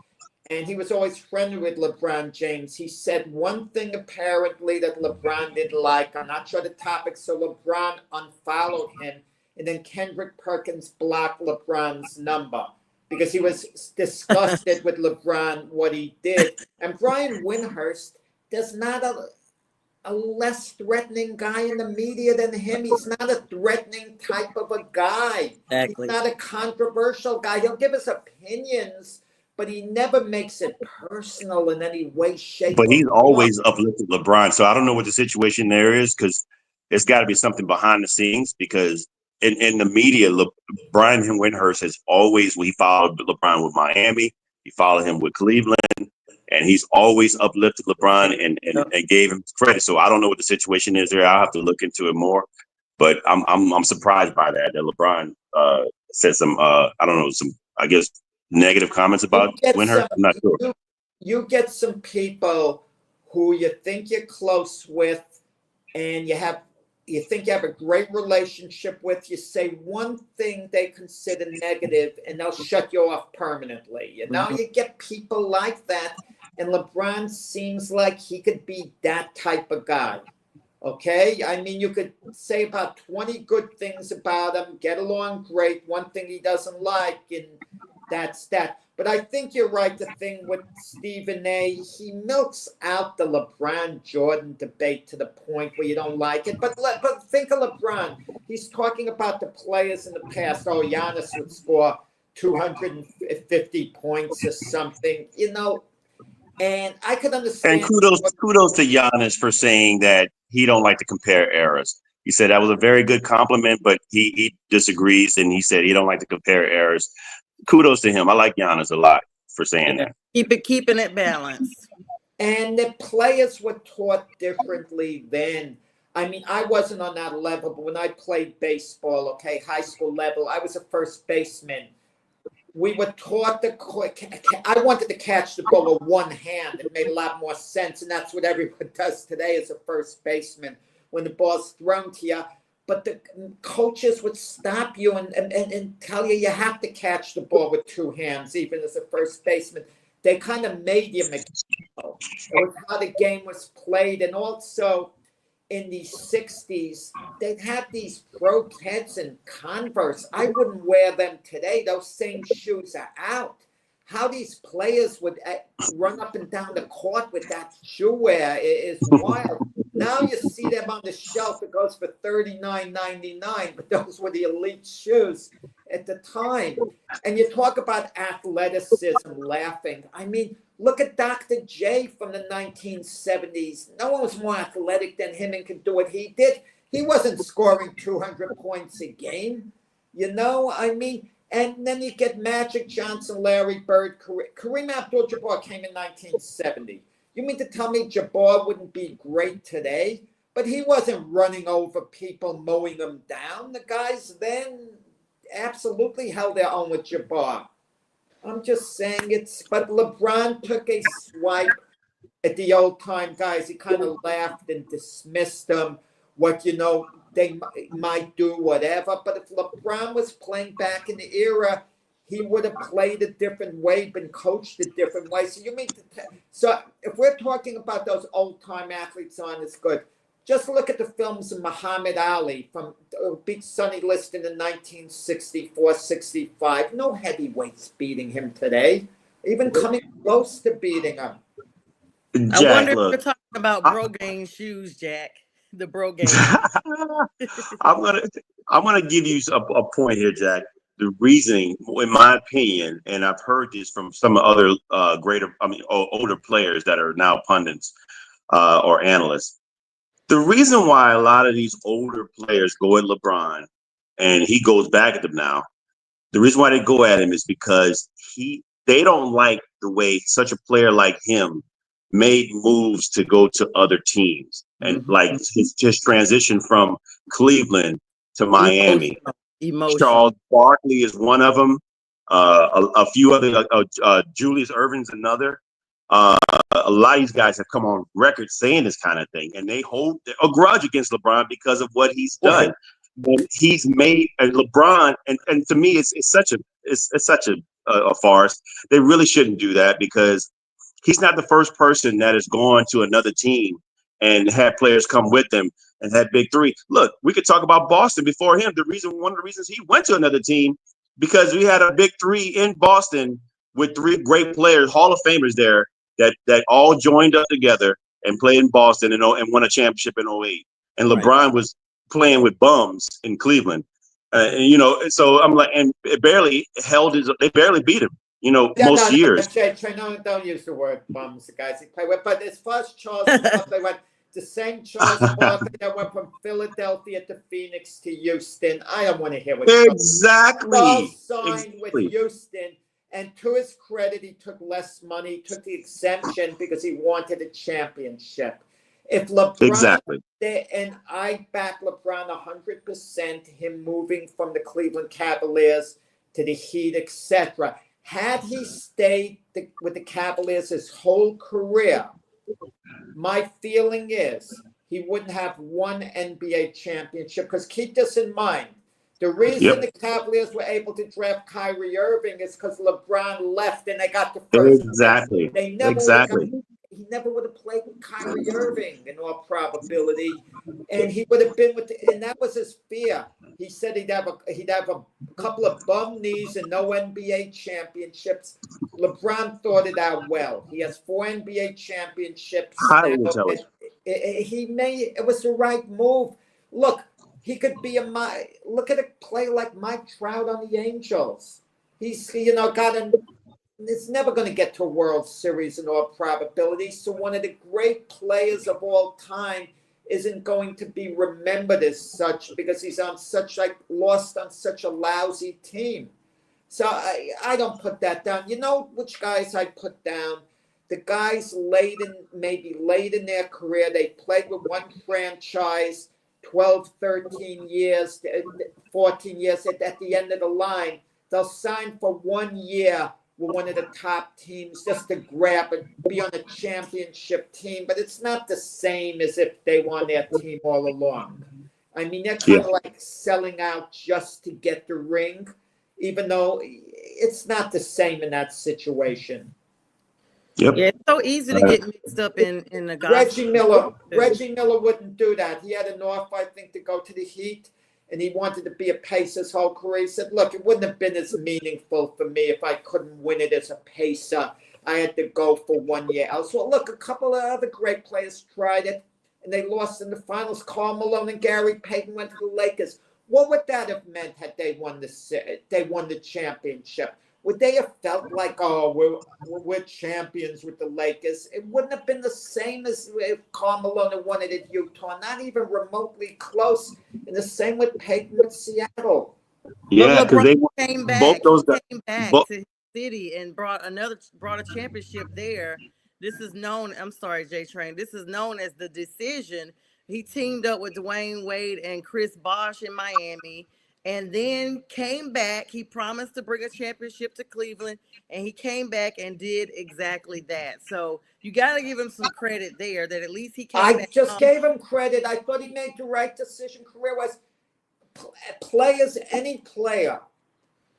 And he was always friendly with LeBron James. He said one thing apparently that LeBron didn't like. I'm not sure the topic, so LeBron unfollowed him. And then Kendrick Perkins blocked LeBron's number because he was disgusted with LeBron, what he did. And Brian Windhorst, there's not a less threatening guy in the media than him. He's not a threatening type of a guy. Exactly. He's not a controversial guy. He'll give us opinions, but he never makes it personal in any way, shape, But he's always uplifted LeBron. So I don't know what the situation there is, because there's got to be something behind the scenes, because in the media, Brian Windhorst has always, he followed LeBron with Miami. He followed him with Cleveland. And he's always uplifted LeBron and gave him credit. So I don't know what the situation is there. I'll have to look into it more. But I'm surprised by that LeBron said some I guess negative comments about Windhorst. I'm not sure. You get some people who you think you're close with, and you think you have a great relationship with. You say one thing they consider negative, and they'll shut you off permanently. You know, you get people like that. And LeBron seems like he could be that type of guy. Okay? I mean, you could say about 20 good things about him, get along great. One thing he doesn't like, and that's that. But I think you're right. The thing with Stephen A., he milks out the LeBron Jordan debate to the point where you don't like it. But think of LeBron. He's talking about the players in the past. Oh, Giannis would score 250 points or something. You know, and I could understand. And kudos to Giannis for saying that he don't like to compare eras. He said that was a very good compliment, but he disagrees, and he said he don't like to compare errors. Kudos to him. I like Giannis a lot for saying that. Keeping it balanced. And the players were taught differently then. I mean, I wasn't on that level, but when I played baseball, okay, high school level, I was a first baseman. We were taught I wanted to catch the ball with one hand. It made a lot more sense, and that's what everyone does today as a first baseman when the ball's thrown to you. But the coaches would stop you and tell you have to catch the ball with two hands, even as a first baseman. They kind of made you mechanical. It was how the game was played. And also in the 60s, they'd have these pro Keds and Converse. I wouldn't wear them today. Those same shoes are out. How these players would run up and down the court with that shoe wear is wild. Now you see them on the shelf. It goes for $39.99, but those were the elite shoes at the time. And you talk about athleticism, laughing. I mean, look at Dr. J from the 1970s. No one was more athletic than him and could do what he did. He wasn't scoring 200 points a game. You know, I mean, and then you get Magic Johnson, Larry Bird, Kareem Abdul-Jabbar came in 1970. You mean to tell me Jabbar wouldn't be great today? But he wasn't running over people, mowing them down. The guys then absolutely held their own with Jabbar. I'm just saying but LeBron took a swipe at the old time guys. He kind of laughed and dismissed them. They might do whatever. But if LeBron was playing back in the era, he would have played a different way, been coached a different way. So if we're talking about those old time athletes on, it's good. Just look at the films of Muhammad Ali from Big Sonny Liston in 1964, 65. No heavyweights beating him today, even coming close to beating him. Jack, I wonder if we're talking about Brogane shoes, Jack. The Brogane. I'm gonna give you a point here, Jack. The reasoning, in my opinion, and I've heard this from some other older players that are now pundits or analysts. The reason why a lot of these older players go at LeBron, and he goes back at them now, the reason why they go at him is because they don't like the way such a player like him made moves to go to other teams. And like his transition from Cleveland to Miami. Emotional. Charles Barkley is one of them. A few other, Julius Erving's another. A lot of these guys have come on record saying this kind of thing, and they hold a grudge against LeBron because of what he's done. And he's made LeBron, and to me, it's such a farce. They really shouldn't do that because he's not the first person that has gone to another team and had players come with them and had big three. Look, we could talk about Boston before him. One of the reasons he went to another team because we had a big three in Boston with three great players, Hall of Famers there that all joined up together and played in Boston and won a championship in 2008. And LeBron was playing with bums in Cleveland. So I'm like, and they barely beat him. Most years. Don't use the word bums, the guys he play with. But as far as Charles Barkley went, the same Charles Barkley that went from Philadelphia to Phoenix to Houston. I don't want to hear what exactly. Charles signed with Houston, and to his credit, he took less money, took the exemption because he wanted a championship. If LeBron, and I back LeBron 100%, him moving from the Cleveland Cavaliers to the Heat, etc. Had he stayed with the Cavaliers his whole career, my feeling is he wouldn't have one NBA championship. Because keep this in mind, the reason the Cavaliers were able to draft Kyrie Irving is because LeBron left and they got the first. Exactly. He never would have played with Kyrie Irving in all probability, and he would have been and that was his fear. He said he'd have a couple of bum knees and no NBA championships. LeBron thought it out well. He has 4 NBA championships. It was the right move. Look, he could be look at a player like Mike Trout on the Angels. He's it's never going to get to a World Series in all probability. So one of the great players of all time isn't going to be remembered as such because he's on such lost on such a lousy team. So I don't put that down. You know which guys I put down? The guys maybe late in their career, they played with one franchise 12, 13 years, 14 years at the end of the line. They'll sign for 1 year with one of the top teams just to grab it, be on a championship team. But it's not the same as if they were on their team all along. I mean, they're kind of like selling out just to get the ring, even though it's not the same in that situation. Yep. Yeah, it's so easy to get mixed up in the gospel. Reggie Miller wouldn't do that. He had an offer, I think, to go to the Heat, and he wanted to be a Pacer his whole career. He said, look, it wouldn't have been as meaningful for me if I couldn't win it as a Pacer. I had to go for 1 year else. Well, look, a couple of other great players tried it, and they lost in the finals. Karl Malone and Gary Payton went to the Lakers. What would that have meant had they won the championship? Would they have felt like, oh, we're champions with the Lakers? It wouldn't have been the same as if Karl Malone had won it at Utah, not even remotely close. And the same with Peyton with Seattle. Yeah, because they came back. Both those guys came back to his city and brought a championship there. This is known. I'm sorry, J Train. This is known as the decision. He teamed up with Dwayne Wade and Chris Bosh in Miami. And then came back. He promised to bring a championship to Cleveland, and he came back and did exactly that. So you got to give him some credit there that at least he came back. I just gave him credit. I thought he made the right decision career-wise. Players, any player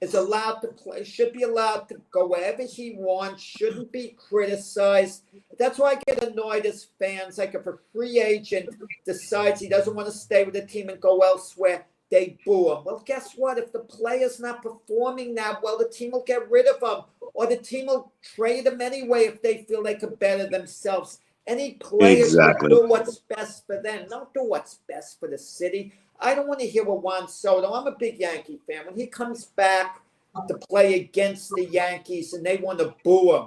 is allowed to play, should be allowed to go wherever he wants, shouldn't be criticized. That's why I get annoyed as fans. Like if a free agent decides he doesn't want to stay with the team and go elsewhere, they boo him. Well, guess what? If the player's not performing that well, the team will get rid of him, or the team will trade him anyway if they feel they could better themselves. Any player should do what's best for them. Don't do what's best for the city. I don't want to hear what Juan Soto. I'm a big Yankee fan. When he comes back to play against the Yankees and they want to boo him,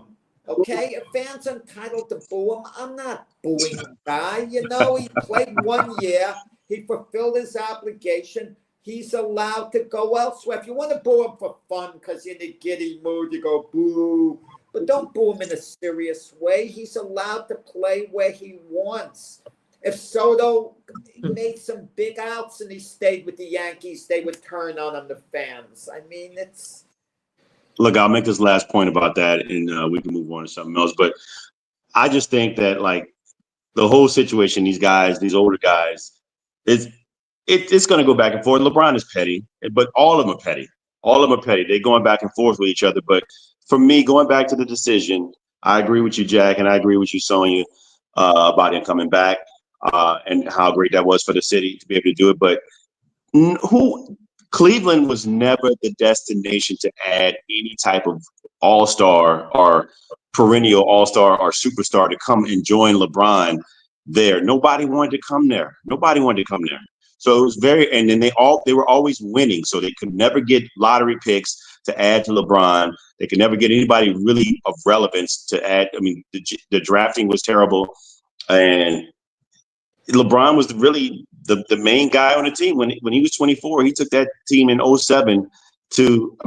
okay? If fans are entitled to boo him, I'm not booing the guy. You know, he played 1 year. He fulfilled his obligation. He's allowed to go elsewhere. If you want to boo him for fun because you're in a giddy mood, you go boo. But don't boo him in a serious way. He's allowed to play where he wants. If Soto made some big outs and he stayed with the Yankees, they would turn on him, the fans. I mean, it's... Look, I'll make this last point about that, and we can move on to something else. But I just think that, like, the whole situation, these guys, these older guys, it's going to go back and forth. LeBron is petty, but all of them are petty. All of them are petty. They're going back and forth with each other. But for me, going back to the decision, I agree with you, Jack, and I agree with you, Sonja, about him coming back and how great that was for the city to be able to do it. But Cleveland was never the destination to add any type of all-star or perennial all-star or superstar to come and join LeBron there. Nobody wanted to come there. So it was and then they were always winning. So they could never get lottery picks to add to LeBron. They could never get anybody really of relevance to add. I mean, the drafting was terrible. And LeBron was really the main guy on the team. When he was 24, he took that team in 2007 to,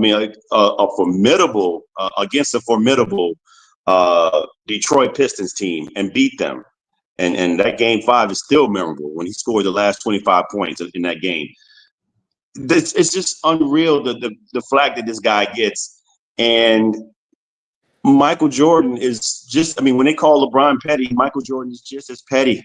a formidable against a formidable Detroit Pistons team and beat them. And that game 5 is still memorable when he scored the last 25 points in that game. It's just unreal, the flack that this guy gets. And Michael Jordan is just, when they call LeBron petty, Michael Jordan is just as petty.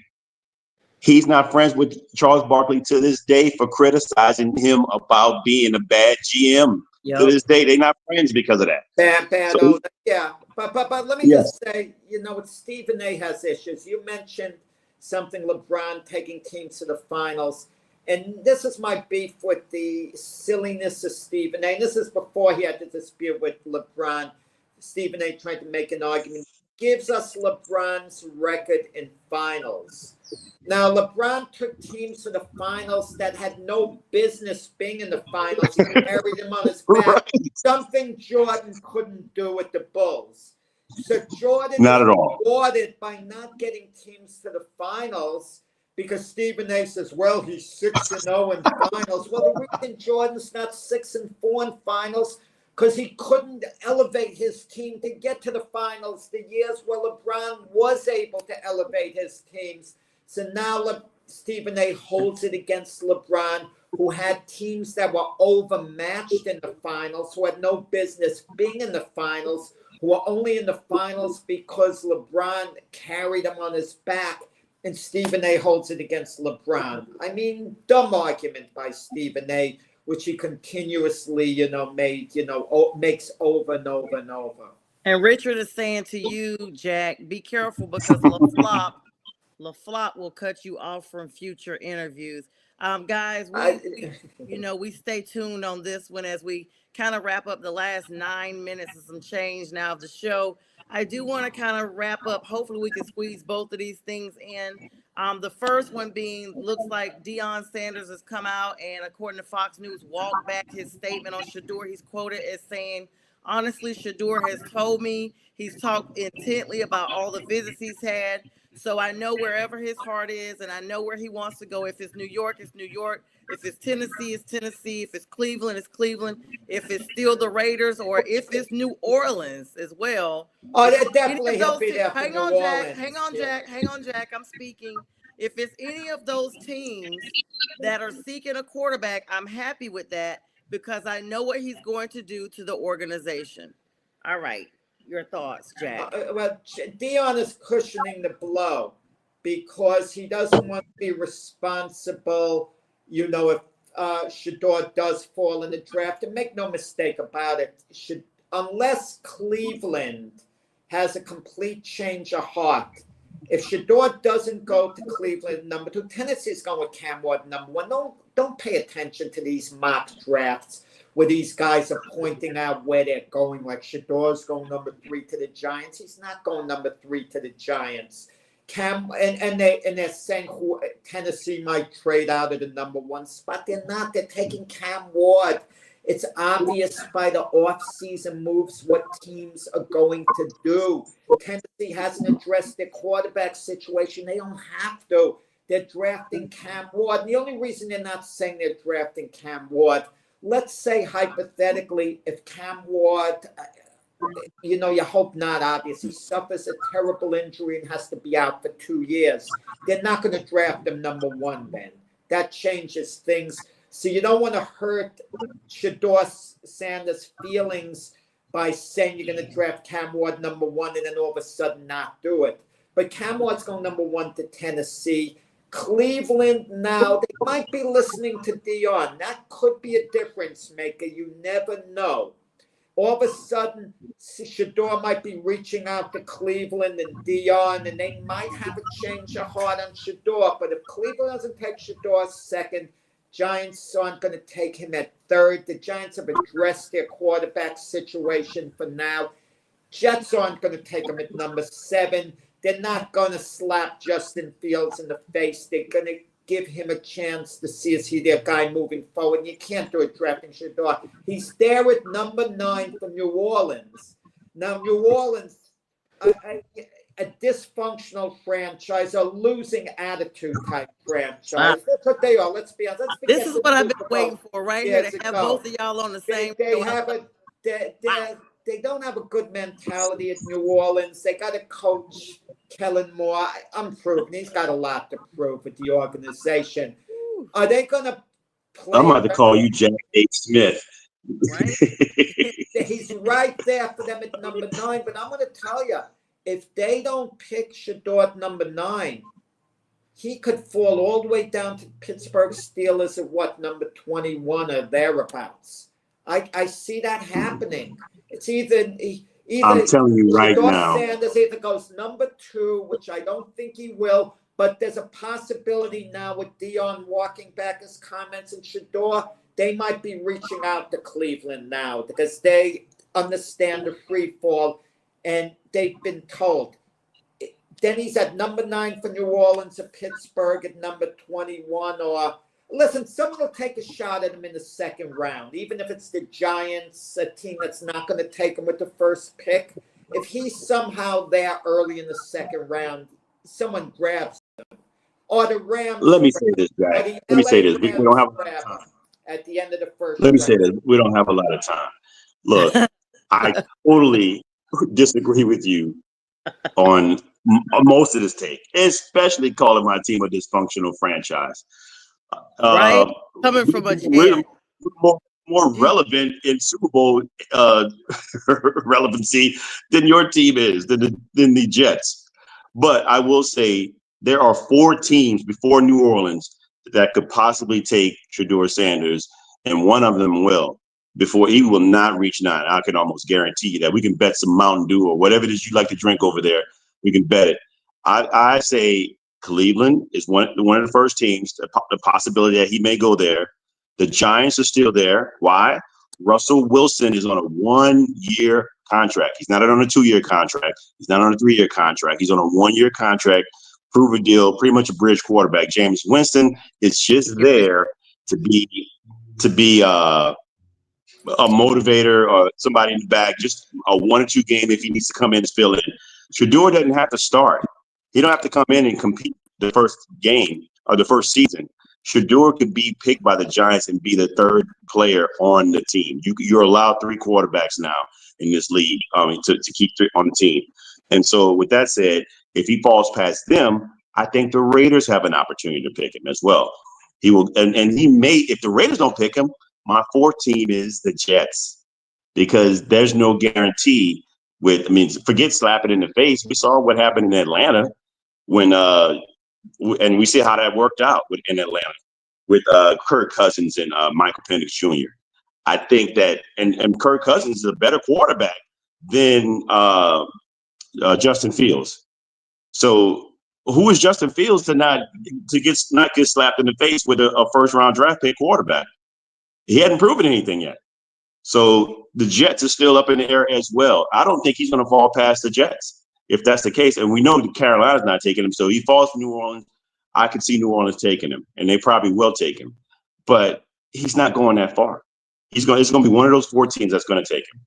He's not friends with Charles Barkley to this day for criticizing him about being a bad GM. Yep. To this day, they're not friends because of that. Bad. So, yeah. But let me just say, Stephen A. has issues. You mentioned something, LeBron taking teams to the finals. And this is my beef with the silliness of Stephen A. And this is before he had the dispute with LeBron. Stephen A. tried to make an argument. Gives us LeBron's record in finals. Now, LeBron took teams to the finals that had no business being in the finals. He carried them on his back. Right. Something Jordan couldn't do with the Bulls. So Jordan not at all rewarded by not getting teams to the finals because Stephen A says, well, he's 6-0 in finals. Well, the reason Jordan's not 6-4 in finals because he couldn't elevate his team to get to the finals the years where LeBron was able to elevate his teams. So now Stephen A holds it against LeBron, who had teams that were overmatched in the finals, who had no business being in the finals, who were only in the finals because LeBron carried them on his back, and Stephen A holds it against LeBron. I mean, dumb argument by Stephen A, which he continuously, makes over and over and over. And Richard is saying to you, Jack, be careful because LaFlop will cut you off from future interviews. Guys, we stay tuned on this one as we kind of wrap up the last 9 minutes and some change now of the show. I do want to kind of wrap up. Hopefully we can squeeze both of these things in. The first one being, looks like Deion Sanders has come out and, according to Fox News, walked back his statement on Shedeur. He's quoted as saying, honestly, Shedeur has told me he's talked intently about all the visits he's had. So I know wherever his heart is, and I know where he wants to go. If it's New York, it's New York. If it's Tennessee, it's Tennessee. If it's Cleveland, it's Cleveland. If it's still the Raiders, or if it's New Orleans as well. Oh, that definitely he'll be there for Hang New on, Orleans. Jack. Hang on, Jack. I'm speaking. If it's any of those teams that are seeking a quarterback, I'm happy with that because I know what he's going to do to the organization. All right. Your thoughts, Jack? Well, Deion is cushioning the blow because he doesn't want to be responsible, if Shedeur does fall in the draft. And make no mistake about it, unless Cleveland has a complete change of heart, if Shedeur doesn't go to Cleveland number 2, Tennessee's going with Cam Ward number 1. Don't pay attention to these mock drafts where these guys are pointing out where they're going, like Shedeur's going number 3 to the Giants. He's not going number 3 to the Giants. And they're saying who Tennessee might trade out of the number 1 spot. They're not. They're taking Cam Ward. It's obvious by the offseason moves what teams are going to do. Tennessee hasn't addressed their quarterback situation. They don't have to. They're drafting Cam Ward. And the only reason they're not saying they're drafting Cam Ward, let's say hypothetically, if Cam Ward, you hope not, obviously, suffers a terrible injury and has to be out for 2 years, they're not going to draft him number 1 then. That changes things. So you don't want to hurt Shedeur Sanders' feelings by saying you're going to draft Cam Ward number 1 and then all of a sudden not do it. But Cam Ward's going number 1 to Tennessee. Cleveland now, they might be listening to Deion. That could be a difference maker. You never know. All of a sudden, Shedeur might be reaching out to Cleveland and Deion, and they might have a change of heart on Shedeur. But if Cleveland doesn't take Shedeur second, Giants aren't going to take him at 3rd. The Giants have addressed their quarterback situation for now. Jets aren't going to take him at number 7. They're not going to slap Justin Fields in the face. They're going to give him a chance to see is he their guy moving forward. You can't do it drafting Shedeur. He's there at number 9 for New Orleans. Now, New Orleans, a dysfunctional franchise, a losing attitude type franchise. That's what they are. Let's be honest. This is what I've been waiting for right here, to have both of y'all on the same. They don't have a good mentality at New Orleans. They got a coach, Kellen Moore. I'm proving he's got a lot to prove with the organization. Are they going to play? I'm about to call you Jack A. Smith. Right? He's right there for them at number 9. But I'm going to tell you, if they don't pick Shedeur at number 9, he could fall all the way down to Pittsburgh Steelers at number 21 or thereabouts. I see that happening. It's either I'm telling you right now. Sanders either goes number 2, which I don't think he will, but there's a possibility now with Deion walking back his comments and Shedeur, they might be reaching out to Cleveland now because they understand the free fall and they've been told. Then he's at number 9 for New Orleans or Pittsburgh at number 21 or listen, someone will take a shot at him in the 2nd round, even if it's the Giants, a team that's not going to take him with the 1st pick. If he's somehow there early in the 2nd round, someone grabs him. or the Rams Let me say this, or Jack. the Let me say LA this. We Rams don't have a lot of grab time. him at the end of the first Let me round. say this. We don't have a lot of time. Look, I totally disagree with you on most of this take, especially calling my team a dysfunctional franchise. Right? Coming from a We're Jet. more relevant in Super Bowl relevancy than your team is, than the Jets. But I will say there are 4 teams before New Orleans that could possibly take Shedeur Sanders, and one of them will. Before he will not reach 9. I can almost guarantee you that. We can bet some Mountain Dew or whatever it is you like to drink over there. We can bet it. I say Cleveland is one of the first teams. The possibility that he may go there. The Giants are still there. Why? Russell Wilson is on a 1-year contract. He's not on a 2-year contract. He's not on a 3-year contract. He's on a 1-year contract. Prove a deal. Pretty much a bridge quarterback. James Winston is just there to be a motivator or somebody in the back, just a 1 or 2 game if he needs to come in and fill in. Shedeur doesn't have to start. He don't have to come in and compete the first game or the first season. Shedeur could be picked by the Giants and be the 3rd player on the team. You're allowed 3 quarterbacks now in this league to keep on the team. And so with that said, if he falls past them, I think the Raiders have an opportunity to pick him as well. He will, and he may, if the Raiders don't pick him, my 4th team is the Jets, because there's no guarantee forget slapping in the face. We saw what happened in Atlanta when and we see how that worked out in Atlanta with Kirk Cousins and Michael Penix Jr. I think that, and Kirk Cousins is a better quarterback than Justin Fields. So who is Justin Fields to not get slapped in the face with a first-round draft pick quarterback? He hadn't proven anything yet. So the Jets are still up in the air as well. I don't think he's going to fall past the Jets if that's the case. And we know that Carolina's not taking him. So he falls to New Orleans. I could see New Orleans taking him, and they probably will take him. But he's not going that far. It's going to be one of those 4 teams that's going to take him.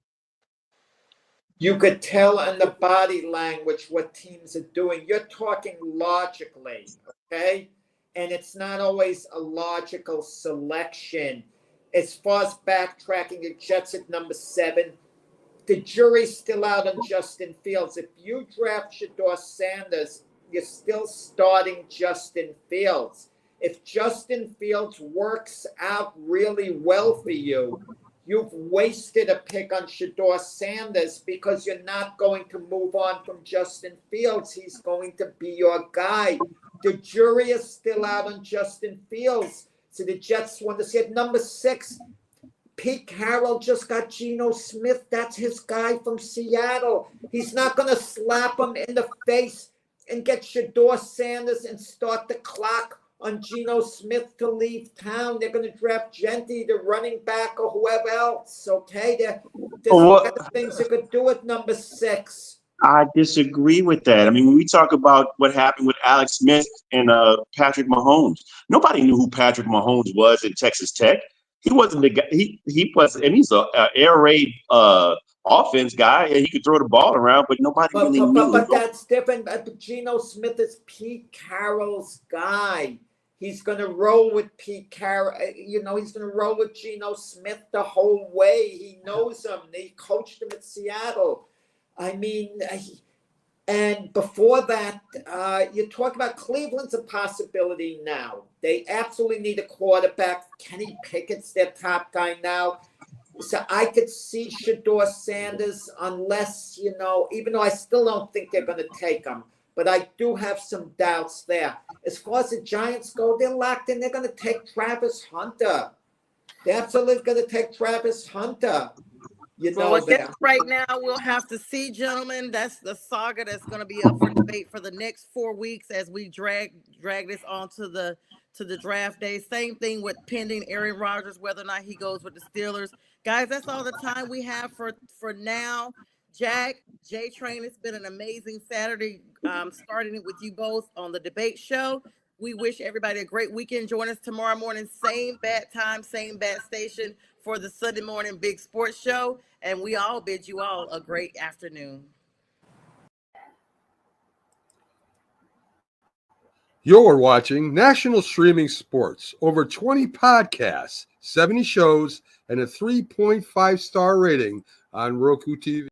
You could tell in the body language what teams are doing. You're talking logically, okay? And it's not always a logical selection. As far as backtracking, the Jets at number 7, the jury's still out on Justin Fields. If you draft Shedeur Sanders, you're still starting Justin Fields. If Justin Fields works out really well for you, you've wasted a pick on Shedeur Sanders because you're not going to move on from Justin Fields. He's going to be your guy. The jury is still out on Justin Fields. So the Jets want to see at number 6. Pete Carroll just got Geno Smith. That's his guy from Seattle. He's not going to slap him in the face and get Shedeur Sanders and start the clock on Geno Smith to leave town. They're going to draft Genty, the running back, or whoever else. Okay, there's other things they could do at number 6. I disagree with that. I mean, when we talk about what happened with Alex Smith and Patrick Mahomes, nobody knew who Patrick Mahomes was at Texas Tech. He wasn't the guy. He was, and he's an air raid offense guy, and he could throw the ball around, but nobody really knew. But that's different. Geno Smith is Pete Carroll's guy. He's going to roll with Pete Carroll. He's going to roll with Geno Smith the whole way. He knows him. He coached him at Seattle. I mean, and before that, you talk about Cleveland's a possibility now. They absolutely need a quarterback. Kenny Pickett's their top guy now. So I could see Shedeur Sanders unless, even though I still don't think they're going to take him. But I do have some doubts there. As far as the Giants go, they're locked in. They're going to take Travis Hunter. They're absolutely going to take Travis Hunter. Well, I guess right now we'll have to see, gentlemen. That's the saga that's going to be up for debate for the next 4 weeks as we drag this on to the draft day. Same thing with pending Aaron Rodgers, whether or not he goes with the Steelers. Guys, that's all the time we have for now. Jack, J-Train, it's been an amazing Saturday, starting it with you both on the debate show. We wish everybody a great weekend. Join us tomorrow morning, same bat time, same bat station for the Sunday morning Big Sports Show. And we all bid you all a great afternoon. You're watching National Streaming Sports. Over 20 podcasts, 70 shows, and a 3.5-star rating on Roku TV.